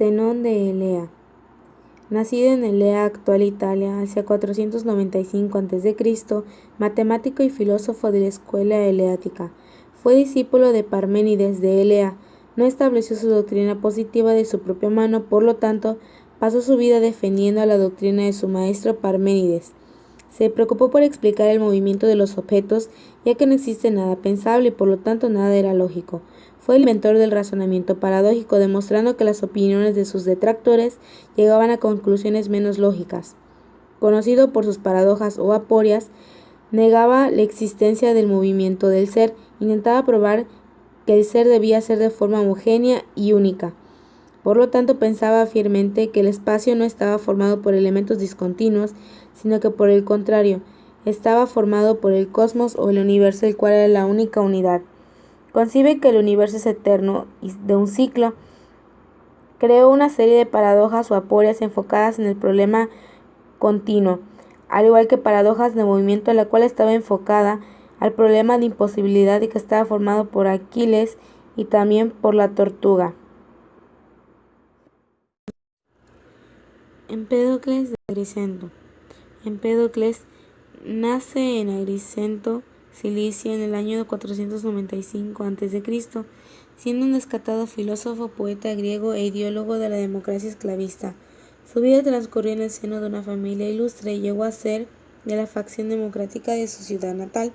Zenón de Elea. Nacido en Elea, actual Italia, hacia 495 a.C., matemático y filósofo de la escuela eleática. Fue discípulo de Parménides de Elea. No estableció su doctrina positiva de su propia mano, por lo tanto, pasó su vida defendiendo a la doctrina de su maestro Parménides. Se preocupó por explicar el movimiento de los objetos, ya que no existe nada pensable y por lo tanto nada era lógico. Fue el inventor del razonamiento paradójico, demostrando que las opiniones de sus detractores llegaban a conclusiones menos lógicas. Conocido por sus paradojas o aporias, negaba la existencia del movimiento del ser, intentaba probar que el ser debía ser de forma homogénea y única. Por lo tanto, pensaba firmemente que el espacio no estaba formado por elementos discontinuos, sino que por el contrario, estaba formado por el cosmos o el universo, el cual era la única unidad. Concibe que el universo es eterno y de un ciclo. Creó una serie de paradojas o aporias enfocadas en el problema continuo, al igual que paradojas de movimiento, la cual estaba enfocada al problema de imposibilidad y que estaba formado por Aquiles y también por la tortuga. Empédocles de Agrigento. Empédocles nace en Agrigento, Cilicia, en el año 495 a.C., siendo un descartado filósofo, poeta griego e ideólogo de la democracia esclavista. Su vida transcurrió en el seno de una familia ilustre y llegó a ser de la facción democrática de su ciudad natal.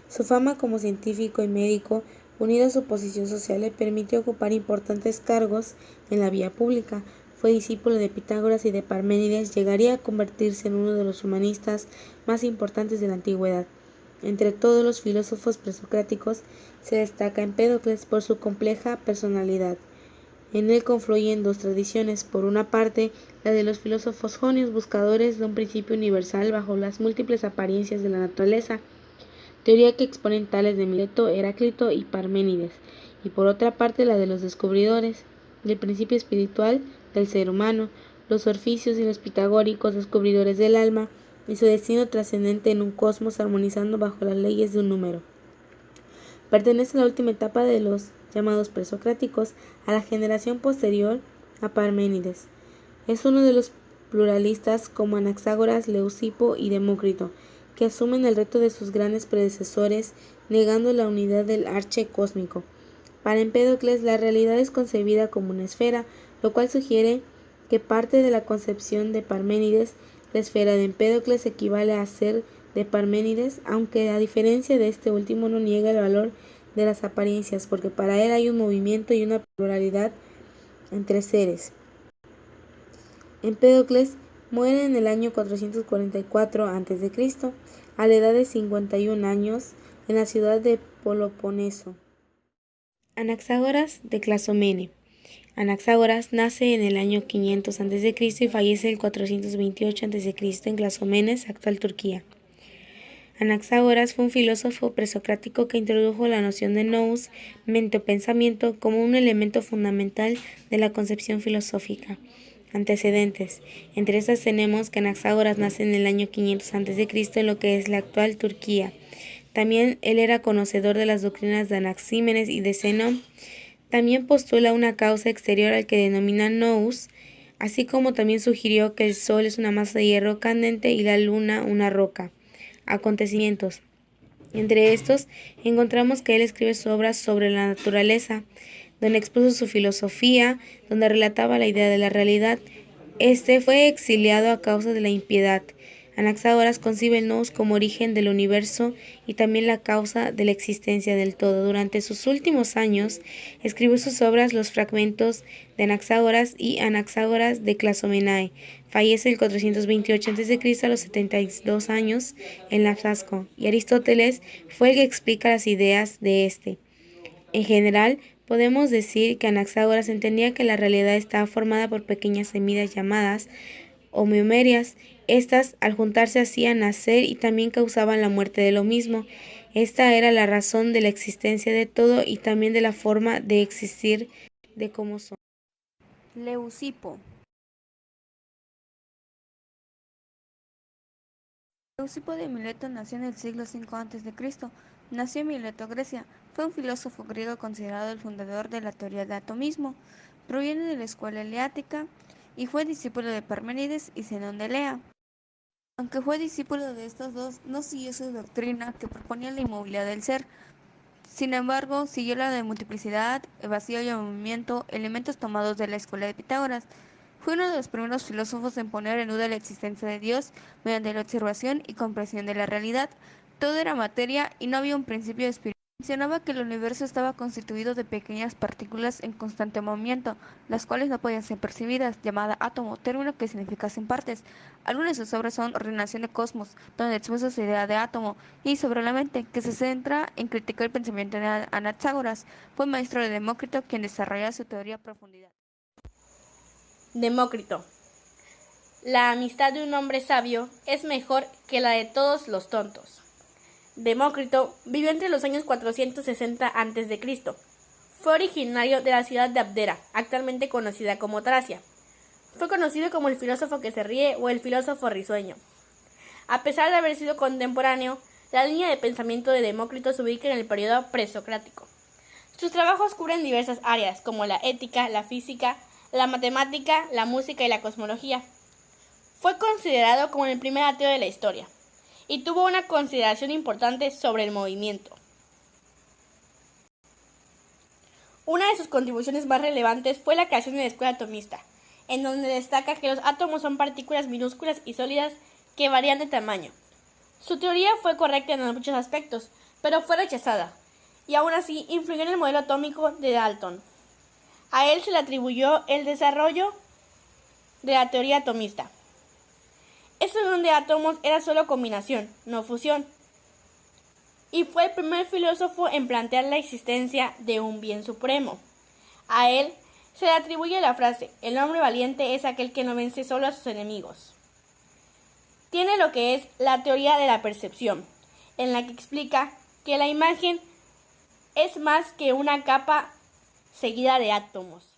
Su fama como científico y médico, unida a su posición social, le permitió ocupar importantes cargos en la vía pública. Fue discípulo de Pitágoras y de Parménides, llegaría a convertirse en uno de los humanistas más importantes de la antigüedad. Entre todos los filósofos presocráticos se destaca Empédocles por su compleja personalidad. En él confluyen dos tradiciones: por una parte, la de los filósofos jonios, buscadores de un principio universal bajo las múltiples apariencias de la naturaleza, teoría que exponen tales de Mileto, Heráclito y Parménides, y por otra parte la de los descubridores del principio espiritual del ser humano, los orficios y los pitagóricos, descubridores del alma y su destino trascendente en un cosmos armonizando bajo las leyes de un número. Pertenece a la última etapa de los llamados presocráticos, a la generación posterior a Parménides. Es uno de los pluralistas como Anaxágoras, Leucipo y Demócrito, que asumen el reto de sus grandes predecesores, negando la unidad del arche cósmico. Para Empédocles, la realidad es concebida como una esfera, lo cual sugiere que parte de la concepción de Parménides, la esfera de Empédocles equivale a ser de Parménides, aunque a diferencia de este último no niega el valor de las apariencias, porque para él hay un movimiento y una pluralidad entre seres. Empédocles muere en el año 444 a.C., a la edad de 51 años, en la ciudad de Peloponeso. Anaxágoras de Clasomene. Anaxágoras nace en el año 500 a.C. y fallece el 428 a.C. en Clasomenes, actual Turquía. Anaxágoras fue un filósofo presocrático que introdujo la noción de nous, mente o pensamiento, como un elemento fundamental de la concepción filosófica. Antecedentes. Entre estas tenemos que Anaxágoras nace en el año 500 a.C. en lo que es la actual Turquía. También él era conocedor de las doctrinas de Anaxímenes y de Zenón. También postula una causa exterior al que denomina nous, así como también sugirió que el Sol es una masa de hierro candente y la Luna una roca. Acontecimientos. Entre estos encontramos que él escribe sus obras sobre la naturaleza, donde expuso su filosofía, donde relataba la idea de la realidad. Este fue exiliado a causa de la impiedad. Anaxágoras concibe el nous como origen del universo y también la causa de la existencia del todo. Durante sus últimos años escribió sus obras Los fragmentos de Anaxágoras y Anaxágoras de Clazomenae. Fallece el 428 a.C. a los 72 años en Damasco, y Aristóteles fue el que explica las ideas de este. En general, podemos decir que Anaxágoras entendía que la realidad estaba formada por pequeñas semillas llamadas homeomerias. Estas, al juntarse, hacían nacer y también causaban la muerte de lo mismo. Esta era la razón de la existencia de todo y también de la forma de existir de cómo son. Leucipo. Leucipo de Mileto nació en el siglo V a.C. Nació en Mileto, Grecia. Fue un filósofo griego considerado el fundador de la teoría del atomismo. Proviene de la escuela eleática y fue discípulo de Parménides y Zenón de Elea. Aunque fue discípulo de estos dos, no siguió su doctrina que proponía la inmovilidad del ser. Sin embargo, siguió la de multiplicidad, el vacío y el movimiento, elementos tomados de la escuela de Pitágoras. Fue uno de los primeros filósofos en poner en duda la existencia de Dios mediante la observación y comprensión de la realidad. Todo era materia y no había un principio espiritual. Mencionaba que el universo estaba constituido de pequeñas partículas en constante movimiento, las cuales no podían ser percibidas, llamada átomo, término que significa sin partes. Algunas de sus obras son Ordenación de Cosmos, donde expuso su idea de átomo, y Sobre la mente, que se centra en criticar el pensamiento de Anaxágoras. Fue maestro de Demócrito, quien desarrolla su teoría a profundidad. Demócrito. La amistad de un hombre sabio es mejor que la de todos los tontos. Demócrito vivió entre los años 460 a.C. Fue originario de la ciudad de Abdera, actualmente conocida como Tracia. Fue conocido como el filósofo que se ríe o el filósofo risueño. A pesar de haber sido contemporáneo, la línea de pensamiento de Demócrito se ubica en el periodo presocrático. Sus trabajos cubren diversas áreas, como la ética, la física, la matemática, la música y la cosmología. Fue considerado como el primer ateo de la historia y tuvo una consideración importante sobre el movimiento. Una de sus contribuciones más relevantes fue la creación de la escuela atomista, en donde destaca que los átomos son partículas minúsculas y sólidas que varían de tamaño. Su teoría fue correcta en muchos aspectos, pero fue rechazada, y aún así influyó en el modelo atómico de Dalton. A él se le atribuyó el desarrollo de la teoría atomista. Esta unión de átomos era solo combinación, no fusión, y fue el primer filósofo en plantear la existencia de un bien supremo. A él se le atribuye la frase: el hombre valiente es aquel que no vence solo a sus enemigos. Tiene lo que es la teoría de la percepción, en la que explica que la imagen es más que una capa seguida de átomos.